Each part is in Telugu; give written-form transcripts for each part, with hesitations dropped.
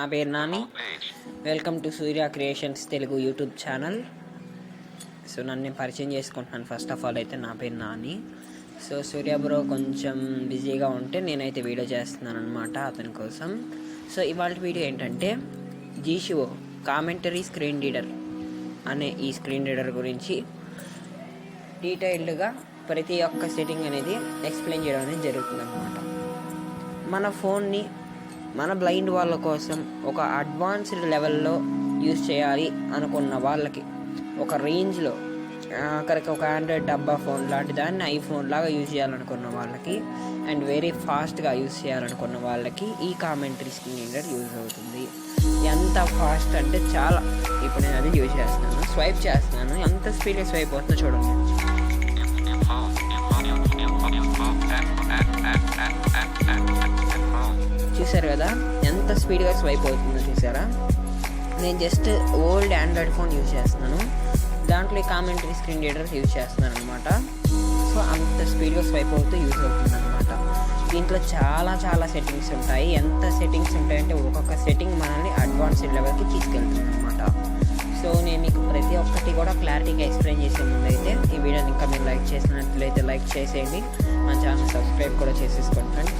నా పేరు Nani. Welcome to Surya creations Telugu YouTube channel. So నన్ను నేను పరిచయం చేసుకుంటున్నాను. ఫస్ట్ ఆఫ్ ఆల్ అయితే నా పేరు నాని. సో సూర్య బ్రో కొంచెం బిజీగా ఉంటే నేనైతే వీడియో చేస్తున్నాను అనమాట అతని కోసం. సో ఇవాళ వీడియో ఏంటంటే జీషో కామెంటరీ స్క్రీన్ రీడర్ అనే ఈ స్క్రీన్ రీడర్ గురించి డీటెయిల్డ్గా ప్రతి ఒక్క సెట్టింగ్ అనేది ఎక్స్ప్లెయిన్ చేయడం అనేది జరుగుతుంది అనమాట. మన ఫోన్ని మన బ్లైండ్ వాళ్ళ కోసం ఒక అడ్వాన్స్డ్ లెవెల్లో యూజ్ చేయాలి అనుకున్న వాళ్ళకి, ఒక రేంజ్లో అక్కడికి ఒక ఆండ్రాయిడ్ డబ్బా ఫోన్ లాంటి దాన్ని ఐఫోన్ లాగా యూజ్ చేయాలనుకున్న వాళ్ళకి అండ్ వెరీ ఫాస్ట్గా యూజ్ చేయాలనుకున్న వాళ్ళకి ఈ కామెంటరీ స్క్రీన్ రీడర్ యూజ్ అవుతుంది. ఎంత ఫాస్ట్ అంటే చాలా, ఇప్పుడు నేను అది యూజ్ చేస్తున్నాను, స్వైప్ చేస్తున్నాను, ఎంత స్పీడ్గా స్వైప్ అవుతుందో చూడండి. చూసారు కదా ఎంత స్పీడ్గా స్వైప్ అవుతుందో చూసారా. నేను just old Android phone use చేస్తున్నాను, దాంట్లో ఈ కామెంటరీ స్క్రీన్ రీడర్ యూజ్ చేస్తున్నాను అనమాట. సో అంత స్పీడ్గా స్వైప్ అవుతూ యూజ్ అవుతుంది అనమాట. దీంట్లో చాలా సెట్టింగ్స్ ఉంటాయి. ఎంత సెట్టింగ్స్ ఉంటాయంటే ఒక్కొక్క సెట్టింగ్ మనల్ని అడ్వాన్స్డ్ లెవెల్కి తీసుకెళ్తుంది అనమాట. సో నేను మీకు ప్రతి ఒక్కటి కూడా క్లారిటీగా ఎక్స్ప్లెయిన్ చేసే ముందు అయితే ఈ వీడియోని ఇంకా మీరు లైక్ చేసినట్లయితే లైక్ చేసేయండి, మన ఛానల్ సబ్స్క్రైబ్ కూడా చేసేసుకోండి ఫ్రెండ్స్.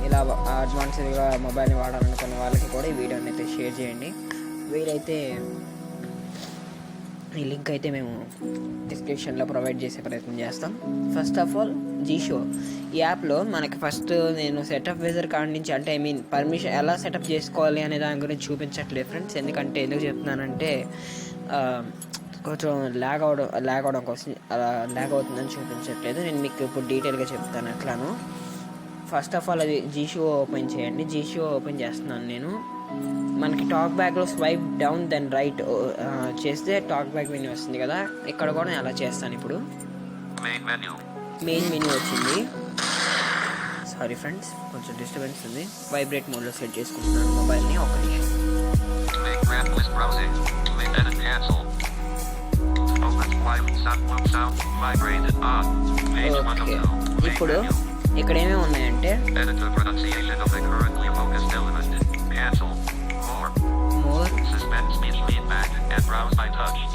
ఇలా అడ్వాన్స్డ్గా మొబైల్ని వాడాలనుకున్న వాళ్ళకి కూడా ఈ వీడియోని అయితే షేర్ చేయండి. వీలైతే ఈ లింక్ అయితే మేము డిస్క్రిప్షన్లో ప్రొవైడ్ చేసే ప్రయత్నం చేస్తాం. ఫస్ట్ ఆఫ్ ఆల్ జీషో ఈ యాప్లో మనకి ఫస్ట్ నేను సెటప్ విజర్ కాడి నుంచి అంటే పర్మిషన్ ఎలా సెటప్ చేసుకోవాలి అనే దాని గురించి చూపించట్లేదు ఫ్రెండ్స్. ఎందుకు చెప్తున్నానంటే కొంచెం ల్యాగ్ అవడం కోసం అలా ల్యాగ్ అవుతుందని చూపించట్లేదు. నేను మీకు ఇప్పుడు డీటెయిల్గా చెప్తాను ఎట్లాను. ఫస్ట్ ఆఫ్ ఆల్ అది జీషో ఓపెన్ చేయండి. జీషో ఓపెన్ చేస్తున్నాను నేను. మనకి టాక్ బ్యాక్లో స్వైప్ డౌన్ దెన్ రైట్ చేస్తే టాక్ బ్యాక్ మెనూ వస్తుంది కదా, ఇక్కడ కూడా నేను అలా చేస్తాను. ఇప్పుడు మెయిన్ మెనూ వచ్చింది. సారీ ఫ్రెండ్స్, కొంచెం డిస్టర్బెన్స్ ఉంది. వైబ్రేట్ మోడ్లో సెట్ చేసుకుంటున్నాను మొబైల్ని. ఒక నిమిషం. ఇప్పుడు ఇక్కడ ఏమేమి ఉన్నాయంటే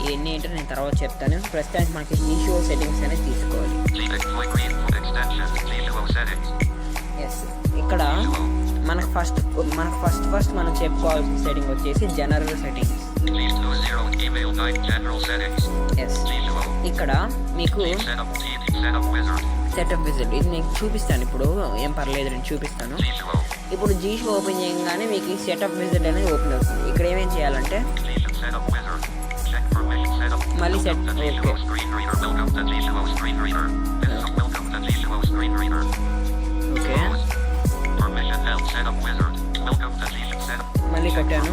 ఇవన్నీ ఏంటో నేను తర్వాత చెప్తాను. ప్రస్తుతానికి మనకి జీషో సెట్టింగ్స్ అనేది తీసుకోవాలి. ఎస్, ఇక్కడ మనకు ఫస్ట్ మనం చెప్పుకోవాల్సిన సెట్టింగ్ వచ్చేసి జనరల్ సెట్టింగ్స్. ఎస్, ఇక్కడ మీకు సెటప్ విజిట్ ఇది నేను చూపిస్తాను. ఇప్పుడు ఏం పర్లేదు, నేను చూపిస్తాను. ఇప్పుడు జీషో ఓపెన్ చేయగానే మీకు ఈ సెటప్ విజిట్ అనేది ఓపెన్ అవుతుంది. ఇక్కడ ఏమేం చేయాలంటే మళ్ళీ సెట్ ఓకే మళ్ళీ కట్టాను.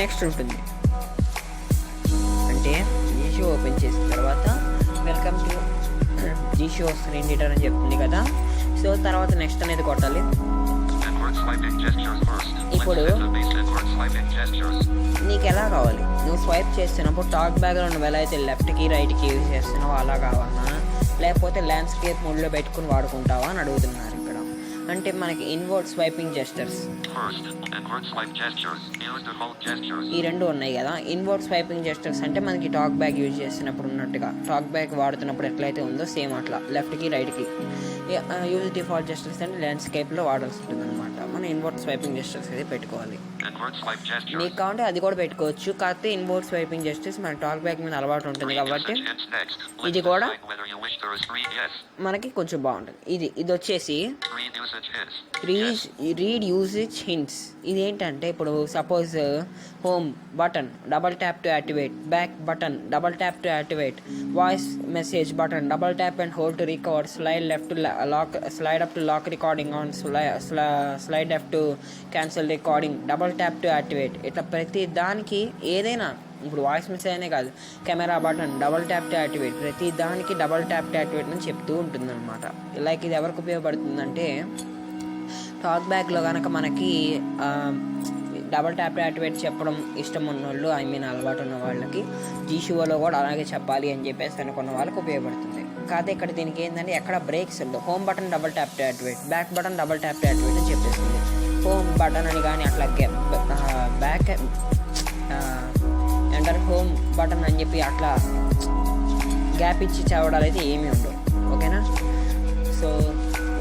నెక్స్ట్ ఉంటుంది. అంటే జీషో ఓపెన్ చేసిన తర్వాత వెల్కమ్ టు జీషో స్క్రీన్ రీడర్ అని చెప్తుంది కదా. సో తర్వాత నెక్స్ట్ అనేది కొట్టాలి. ఇప్పుడు నీకు ఎలా కావాలి, నువ్వు స్వైప్ చేస్తున్నప్పుడు టాక్ బ్యాక్లో నువ్వు ఎలా అయితే లెఫ్ట్కి రైట్కి యూజ్ చేస్తున్నావో అలా కావాలన్నా, లేకపోతే ల్యాండ్స్కేప్ మోడ్లో పెట్టుకుని వాడుకుంటావా అని అడుగుతున్నారు ఇక్కడ. అంటే మనకి ఇన్వర్డ్ స్వైపింగ్ జెస్చర్స్ ఈ రెండు ఉన్నాయి కదా. ఇన్వర్డ్ స్వైపింగ్ జెస్చర్స్ అంటే మనకి టాక్ బ్యాక్ యూజ్ చేస్తున్నప్పుడు ఉన్నట్టుగా, టాక్ బ్యాక్ వాడుతున్నప్పుడు ఎట్లయితే ఉందో సేమ్ అట్లా లెఫ్ట్కి రైట్కి. యూజ్ డిఫాల్ట్ జెస్చర్స్ అంటే ల్యాండ్స్కేప్లో వాడాల్సి ఉంటుంది అనమాట. మనం ఇన్వర్డ్ స్వైపింగ్ జెస్చర్స్ అయితే పెట్టుకోవాలి. మీకు కావాలంటే అది కూడా పెట్టుకోవచ్చు. కాకపోతే ఇన్వర్డ్ స్వైపింగ్ జెస్చర్స్ మన టాక్ బ్యాక్ మీద అలవాటు ఉంటుంది కాబట్టి ఇది కూడా మనకి కొంచెం బాగుంటుంది. ఇది వచ్చేసి రీడ్ యూసేజ్ హింట్స్. ఇది ఏంటంటే ఇప్పుడు suppose home button double tap to activate, back button double tap to activate, voice message button double tap and hold to record, slide left to lock, slide up to lock recording on, slide left to cancel recording, double tap to activate. ఇట్లా ప్రతి దానికి ఏదైనా, ఇప్పుడు వాయిస్ మెసేజ్ అనే కాదు, camera button double tap to activate, ప్రతి దానికి డబల్ ట్యాప్ టు యాక్టివేట్ అని చెప్తూ ఉంటుంది అనమాట. లైక్ ఇది ఎవరికి ఉపయోగపడుతుందంటే టాక్ బ్యాక్లో కనుక మనకి డబల్ ట్యాప్ యాక్టివేట్ చెప్పడం ఇష్టం ఉన్నోళ్ళు, అలవాటు ఉన్న వాళ్ళకి జీషోలో కూడా అలాగే చెప్పాలి అని చెప్పేసి అనుకున్న వాళ్ళకి ఉపయోగపడుతుంది. కాకపోతే ఇక్కడ దీనికి ఏంటంటే ఎక్కడ బ్రేక్స్ ఉండవు. Home button double tap to activate, back button double tap to activate అని చెప్పేసింది. హోమ్ బటన్ అని కానీ అట్లా బ్యాక్ ఎంటర్ హోమ్ బటన్ అని చెప్పి అట్లా గ్యాప్ ఇచ్చి చదవడాలు అయితే ఏమీ ఉండవు. ఓకేనా? సో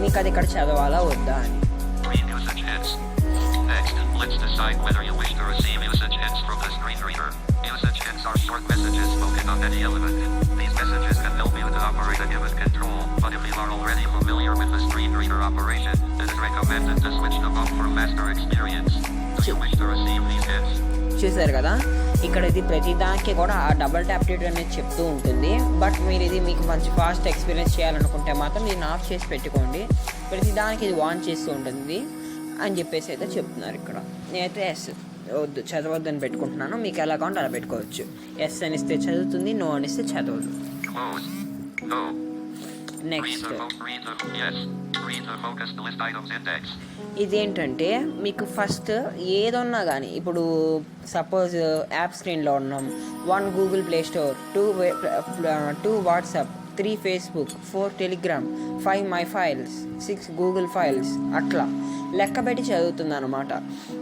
మీకు అది ఇక్కడ చదవాలా వద్దా అని. Let's decide whether you wish to receive usage hints from the screen reader. Usage hints are short messages spoken on any element. These messages can help you to operate a given control, but if you are already familiar with the screen reader operation, it is recommended to switch to mode for master experience. Do you wish to receive these hints? చూసారు కదా, ఇక్కడ ఇది ప్రతి దానికి కూడా ఆ డబల్ ట్యాప్టిట్యూడ్ అనేది చెప్తూ ఉంటుంది. బట్ మీరు ఇది మీకు మంచి ఫాస్ట్ ఎక్స్పీరియన్స్ చేయాలనుకుంటే మాత్రం దీన్ని ఆఫ్ చేసి పెట్టుకోండి. ప్రతి దానికి ఇది ఆన్ చేస్తూ ఉంటుంది అని చెప్పేసి అయితే చెప్తున్నారు ఇక్కడ. నేనైతే ఎస్ వద్దు చదవద్దని పెట్టుకుంటున్నాను. మీకు ఎలా కావాలంటే అలా పెట్టుకోవచ్చు. ఎస్ అనిస్తే చదువుతుంది, నో అనిస్తే చదవదు. నెక్స్ట్ ఇదేంటంటే మీకు ఫస్ట్ ఏదన్నా కానీ ఇప్పుడు సపోజ్ యాప్ స్క్రీన్లో ఉన్నాం. 1 Google play store, 2 WhatsApp, 3 Facebook, 4 Telegram, 5 my files, 6 Google files అట్లా లెక్క పెట్టి చదువుతుంది అనమాట.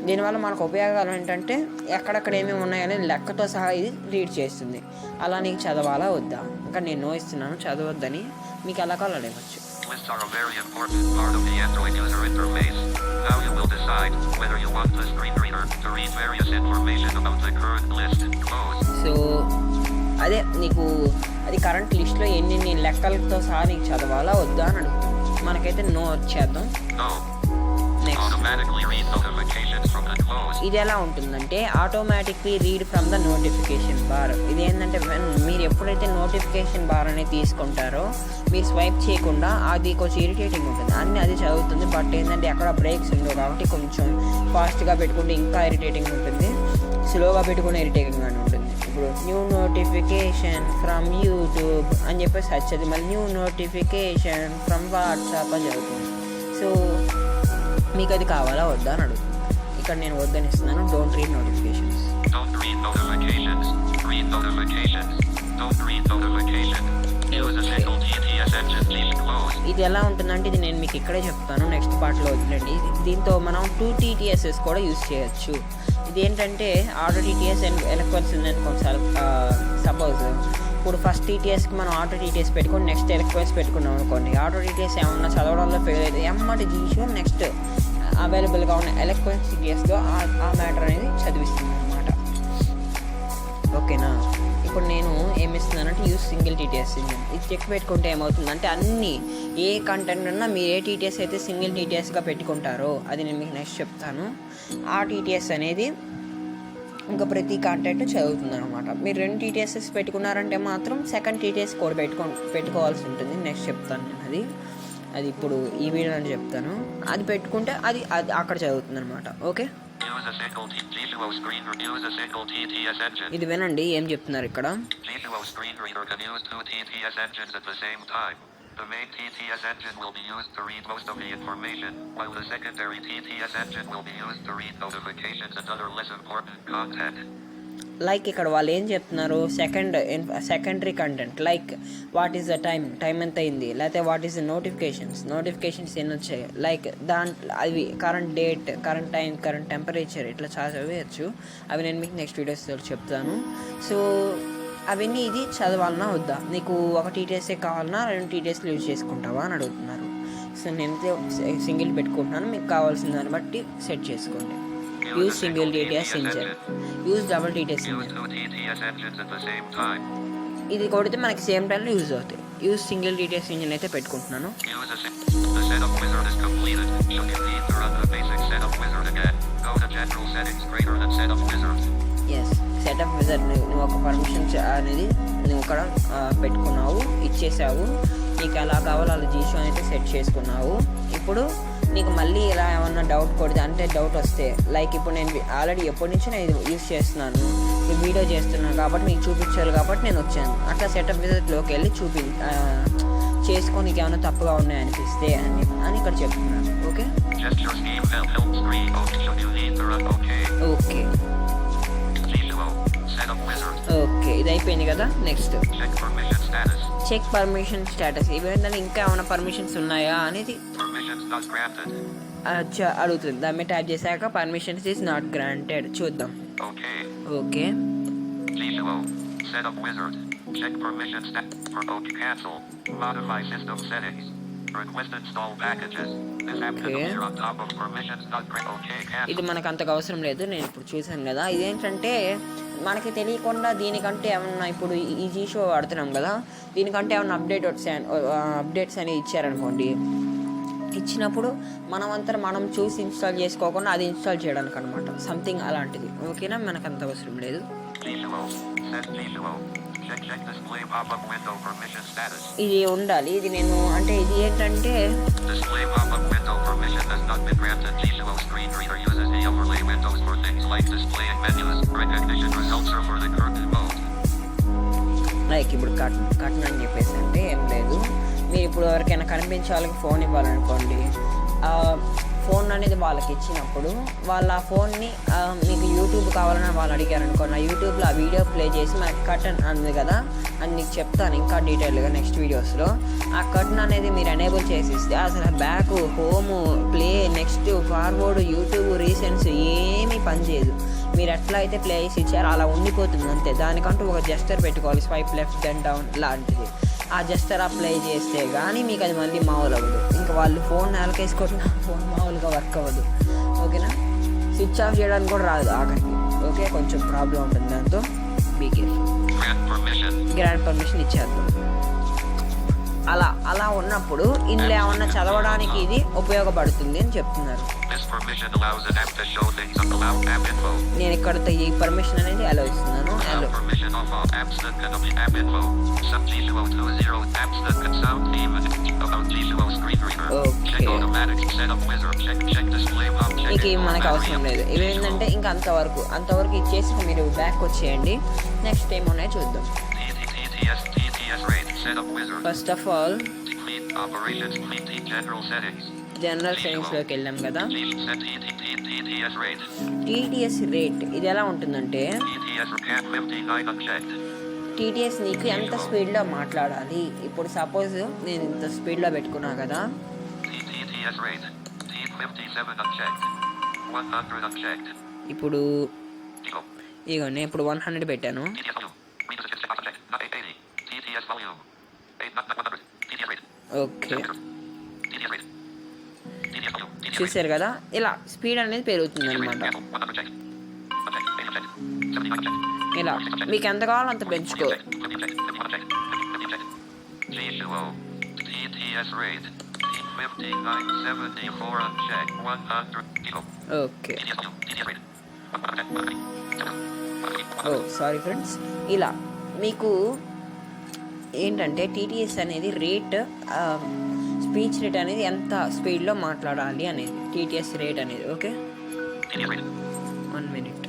దీనివల్ల మనకు ఉపయోగాలు ఏంటంటే ఎక్కడెక్కడ ఏమేమి ఉన్నాయని లెక్కతో సహా ఇది రీడ్ చేస్తుంది. అలా నీకు చదవాలా వద్దా? ఇంకా నేను నో ఇస్తున్నాను, చదవద్దని. మీకు ఎలా కావాలో అడగచ్చు. Lists are a very important part of the Android user interface. Now you will decide whether you want the screen reader to read various information about the current list. Close. So అదే నీకు అది కరెంట్ లిస్ట్లో ఎన్ని లెక్కలతో సహా నీకు చదవాలా వద్దా అని అడుగుతుంది. మనకైతే నో వచ్చేద్దాం. ఇది ఎలా ఉంటుందంటే automatically read from the notification bar. ఇది ఏంటంటే మీరు ఎప్పుడైతే నోటిఫికేషన్ బార్ అనేది తీసుకుంటారో మీరు స్వైప్ చేయకుండా అది కొంచెం ఇరిటేటింగ్ ఉంటుంది. అన్నీ అది చదువుతుంది. బట్ ఏంటంటే ఎక్కడ బ్రేక్స్ ఉండవు కాబట్టి కొంచెం ఫాస్ట్గా పెట్టుకుంటే ఇంకా ఇరిటేటింగ్ ఉంటుంది, స్లోగా పెట్టుకుంటే ఇరిటేటింగ్గానే ఉంటుంది. ఇప్పుడు న్యూ నోటిఫికేషన్ ఫ్రమ్ యూట్యూబ్ అని చెప్పేసి వచ్చేది, మళ్ళీ న్యూ నోటిఫికేషన్ ఫ్రమ్ వాట్సాప్ అని చదువుతుంది. సో మీకు అది కావాలా వద్దా అని అడుగుతుంది. ఇక్కడ నేను వద్దని ఇస్తున్నాను. Don't read notifications. ఇది ఎలా ఉంటుందంటే ఇది నేను మీకు ఇక్కడే చెప్తాను, నెక్స్ట్ పార్ట్లో వదిలేండి. దీంతో మనం 2 TTSs కూడా యూజ్ చేయొచ్చు. ఇది ఏంటంటే ఆటో TTS అండ్ ఎలక్వెన్స్ ఉందని కొన్నిసార్లు సపోజ్ ఇప్పుడు ఫస్ట్ TTSకి మనం ఆటో TTS పెట్టుకొని నెక్స్ట్ ఎలక్వెన్స్ పెట్టుకున్నాం అనుకోండి. ఆటో TTS ఏమన్నా చదవడంలో ఫెయిల్ అయితే ఎమ్మటి జీషో నెక్స్ట్ అవైలబుల్గా ఉన్న ఎలక్వెన్స్ TTSలో ఆ మ్యాటర్ అనేది చదివిస్తుంది అనమాట. ఓకేనా? ఇప్పుడు నేను ఏమి ఇస్తున్నానంటే యూజ్ సింగిల్ TTS ఇంజిన్. ఇది చెక్ పెట్టుకుంటే ఏమవుతుందంటే అన్నీ ఏ కంటెంట్ ఉన్నా మీరు ఏ TTS అయితే సింగిల్ TTSగా పెట్టుకుంటారో అది నేను మీకు నెక్స్ట్ చెప్తాను. ఆ TTS అనేది ఇంకా ప్రతి కంటెంట్ చదువుతుంది అనమాట. మీరు 2 TTSs పెట్టుకున్నారంటే మాత్రం సెకండ్ TTS కూడా పెట్టుకోవాల్సి ఉంటుంది. నెక్స్ట్ చెప్తాను నేను అది ఇప్పుడు ఈ వీడియోలో చెప్తాను. అది పెట్టుకుంటే అది అక్కడ చదువుతుంది అనమాట. ఓకే, ఇది వినండి ఏం చెప్తున్నారు ఇక్కడ. The main TTS engine will be used to read most of the information, while the secondary TTS engine will be used to read notifications and other less important content. Like ఇక్కడ వాళ్ళు ఏం చెప్తున్నారు, secondary content like what is the time ఎంత అయింది, లేకపోతే వాట్ ఈస్ ద నోటిఫికేషన్స్ ఎన్ని వచ్చాయి, లైక్ దాంట్లో అవి current date, current time, current temperature ఇట్లా చాలా చదివేయచ్చు. అవి నేను మీకు నెక్స్ట్ వీడియోస్లో చెప్తాను. సో అవన్నీ ఇది చదవాలన్నా వద్దా, నీకు ఒక TTSే కావాలన్నా 2 TTSలు యూజ్ చేసుకుంటావా అని అడుగుతున్నారు. సో నేనైతే సింగిల్ పెట్టుకుంటున్నాను, మీకు కావాల్సిన దాన్ని బట్టి సెట్ చేసుకోండి. Use single TTS engine, use double TTS engine. ఇది కొడితే మనకి సేమ్ టైంలో యూజ్ అవుతాయి. యూజ్ సింగిల్ TTS ఇంజిన్ అయితే పెట్టుకుంటున్నాను. ఎస్, సెటప్ విజార్డ్ నువ్వు ఒక పర్మిషన్ అనేది నువ్వు ఇక్కడ పెట్టుకున్నావు, ఇచ్చేసావు. నీకు ఎలా కావాలో అలా జీషో అయితే సెట్ చేసుకున్నావు. ఇప్పుడు నీకు మళ్ళీ ఇలా ఏమన్నా డౌట్ కొడితే అంటే డౌట్ వస్తే లైక్ ఇప్పుడు నేను ఆల్రెడీ ఎప్పటి నుంచి నేను యూజ్ చేస్తున్నాను, ఈ వీడియో చేస్తున్నాను కాబట్టి మీకు చూపించాలి కాబట్టి నేను వచ్చాను. అట్లా సెటప్ విజార్డ్లోకి వెళ్ళి చేసుకొని నీకు ఏమైనా తప్పుగా ఉన్నాయనిపిస్తే అని ఇక్కడ చెప్తున్నాను. ఓకే ఓకే ఓకే, ఇది అయిపోయింది కదా. Next check permission status. ఇవేంటంటే ఇంకా ఏమైనా పర్మిషన్స్ ఉన్నాయా అనేది Permissions not granted. అడుగుతుంది. దాని మీద ట్యాప్ చేశాక పర్మిషన్స్ ఈజ్ నాట్ గ్రాంటెడ్. చూద్దాం. Okay. Okay, G2O. Setup wizard. Check permissions. Okay. Cancel. Modify system settings. Request install packages. This app can Okay. appear on top of permissions not granted. Okay. Cancel. ఇది మనకు అంతగా అవసరం లేదు. నేను ఇప్పుడు చూసాను కదా. ఇదేంటంటే మనకి తెలియకుండా దీనికంటే ఏమన్నా ఇప్పుడు ఈ జీ షో వాడుతున్నాం కదా, దీనికంటే ఏమన్నా అప్డేట్స్ అని ఇచ్చారనుకోండి, ఇచ్చినప్పుడు మనం చూసి ఇన్స్టాల్ చేసుకోకుండా అది ఇన్స్టాల్ చేయడానికి అనమాట, సంథింగ్ అలాంటిది. ఓకేనా, మనకు అంత అవసరం లేదు. G2O. Set G2O. Check display pop-up window permission status. ఇది ఉండాలి. ఇది నేను అంటే ఇది ఏంటంటే Display pop-up window permission has not been granted. G2O screen reader uses the overlay windows for things like displaying menus, recognition results, or for the curtain mode. Like ఇప్పుడు కట్న అని చెప్పేసి అంటే ఏం లేదు. మీరు ఇప్పుడు ఎవరికైనా కనిపించే ఫోన్ ఇవ్వాలనుకోండి, ఫోన్ అనేది వాళ్ళకి ఇచ్చినప్పుడు వాళ్ళ ఆ ఫోన్ని మీకు యూట్యూబ్ కావాలని వాళ్ళు అడిగారనుకోండి, ఆ యూట్యూబ్లో ఆ వీడియో ప్లే చేసి మనకి కటన్ అంది కదా, అని నీకు చెప్తాను ఇంకా డీటెయిల్గా నెక్స్ట్ వీడియోస్లో. ఆ కటన్ అనేది మీరు ఎనేబుల్ చేసి ఇస్తే అసలు back, home, play, next, forward, YouTube, recents ఏమీ పనిచేయదు. మీరు ఎట్లా అయితే ప్లే చేసి ఇచ్చారో అలా ఉండిపోతుంది అంతే. దానికంటూ ఒక జెస్టర్ పెట్టుకోవాలి, స్వైప్ లెఫ్ట్ దెన్ డౌన్ లాంటిది. ఆ జెస్టర్ అప్లై చేస్తే కానీ మీకు అది మళ్ళీ మామూలు అవ్వదు. ఇంకా వాళ్ళు ఫోన్ నేలకేసుకుంటున్నా ఫోన్ మామూలుగా వర్క్ అవ్వదు. ఓకేనా, స్విచ్ ఆఫ్ చేయడానికి కూడా రాదు ఆఖరికి. ఓకే, కొంచెం ప్రాబ్లం ఉంటుంది దాంతో. Be careful. గ్రాండ్ పర్మిషన్ ఇచ్చేద్దాం. అలా ఉన్నప్పుడు ఇందులో ఏమన్నా చదవడానికి ఇది ఉపయోగపడుతుంది అని చెప్తున్నారు. నేను ఇక్కడ ఈ పర్మిషన్ అనేది అలో ఇస్తున్నాను. ఇంక ఇవి మనకు అవసరం లేదు. ఇవేంటంటే ఇంకా అంతవరకు ఇచ్చేసి మీరు బ్యాక్ వచ్చేయండి. నెక్స్ట్ ఏం ఉన్నాయో చూద్దాం. ఫస్ట్ ఆఫ్ ఆల్ జనరల్ సెట్టింగ్స్లోకి వెళ్ళాం కదా. టీటీఎస్ రేట్ ఇది ఎలా ఉంటుందంటే, టీటీఎస్ నీకు ఎంత స్పీడ్లో మాట్లాడాలి. ఇప్పుడు సపోజ్ నేను ఇంత స్పీడ్లో పెట్టుకున్నా కదా, ఇప్పుడు ఇగోండి, ఇప్పుడు 100 పెట్టాను. ఓకే, చూసారు కదా, ఇలా స్పీడ్ అనేది పెరుగుతుంది అనమాట. ఇలా మీకు ఎంత కావాలో అంత పెంచుకో. Okay, sorry friends. ఇలా మీకు ఏంటంటే టీటీఎస్ అనేది రేట్, స్పీచ్ రేట్ అనేది ఎంత స్పీడ్లో మాట్లాడాలి అనేది టీటీఎస్ రేట్ అనేది. Okay, 1 minute.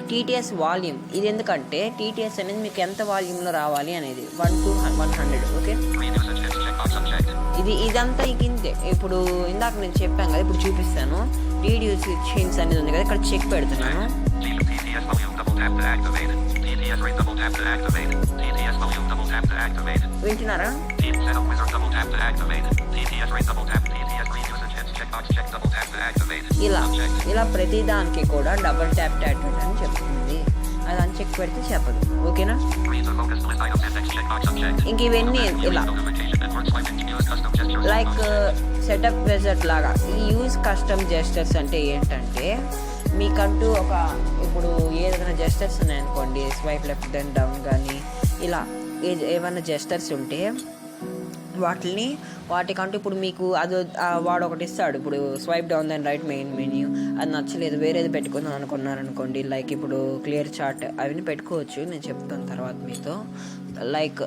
టీటీఎస్ వాల్యూమ్ ఇది ఎందుకంటే టీటీఎస్ అనేది మీకు ఎంత వాల్యూమ్లో రావాలి అనేది 1 to 100. ఓకే, ఇదంతా ఇంతే. ఇప్పుడు ఇందాక నేను చెప్పాను కదా, ఇప్పుడు చూపిస్తాను. రీడ్యూస్ చేంజ్ అనేది ఉంది కదా, ఇక్కడ చెక్ పెడుతున్నాను. వింటున్నారా? ఇలా ప్రతిదానికి కూడా డబుల్ ట్యాప్ యాక్టివేట్ అని చెప్తుంది. అది అని చెక్ పెడితే చెప్పదు. ఓకేనా, ఇంక ఇవన్నీ ఇలా లైక్ సెటప్ విజార్డ్ లాగా. ఈ యూజ్ కస్టమ్ జెస్టర్స్ అంటే ఏంటంటే, మీకంటూ ఇప్పుడు ఏదైనా జెస్టర్స్ ఉన్నాయనుకోండి, స్వైప్ లెఫ్ట్ దెన్ డౌన్ కానీ ఇలా ఏమైనా జెస్టర్స్ ఉంటే వాటికంటూ ఇప్పుడు మీకు అది వాడు ఒకటి ఇస్తాడు. ఇప్పుడు swipe down then right main menu, అది నచ్చలేదు వేరేది పెట్టుకుందాం అనుకున్నారనుకోండి, లైక్ ఇప్పుడు క్లియర్ చార్ట్ అవన్నీ పెట్టుకోవచ్చు. నేను చెప్తాను తర్వాత మీతో. Like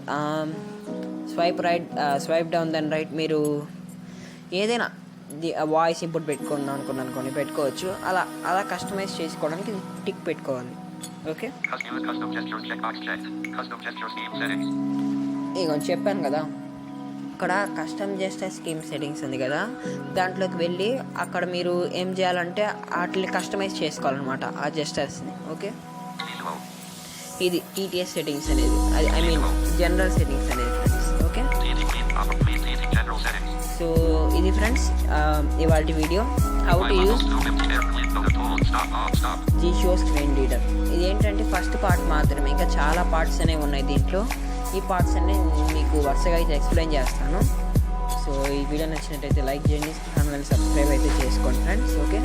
swipe down then right, మీరు ఏదైనా వాయిస్ ఇన్పుట్ పెట్టుకుందాం అనుకోండి పెట్టుకోవచ్చు. అలా కస్టమైజ్ చేసుకోవడానికి టిక్ పెట్టుకోవాలి. ఓకే, ఇక చెప్పాను కదా, అక్కడ కస్టమ్ జెస్టర్ స్కీమ్ సెట్టింగ్స్ ఉంది కదా, దాంట్లోకి వెళ్ళి అక్కడ మీరు ఏం చేయాలంటే వాటిని కస్టమైజ్ చేసుకోవాలన్నమాట ఆ జెస్టర్స్ని. ఓకే, ఇది టీటీఎస్ సెట్టింగ్స్ అనేది, ఐ మీన్ జనరల్ సెట్టింగ్స్ అనేది friends. Okay, TTP general settings. So ఇది ఫ్రెండ్స్ ఇవాళ video how to use Jieshuo screen reader. ఇదేంటంటే ఫస్ట్ పార్ట్ మాత్రమే, ఇంకా చాలా పార్ట్స్ అనేవి ఉన్నాయి దీంట్లో. ఈ పార్ట్స్ అన్నీ మీకు వరుసగా అయితే ఎక్స్ప్లెయిన్ చేస్తాను. సో ఈ వీడియో నచ్చినట్టయితే లైక్ చేయండి, ఛానల్ని సబ్స్క్రైబ్ అయితే చేసుకోండి ఫ్రెండ్స్. ఓకే.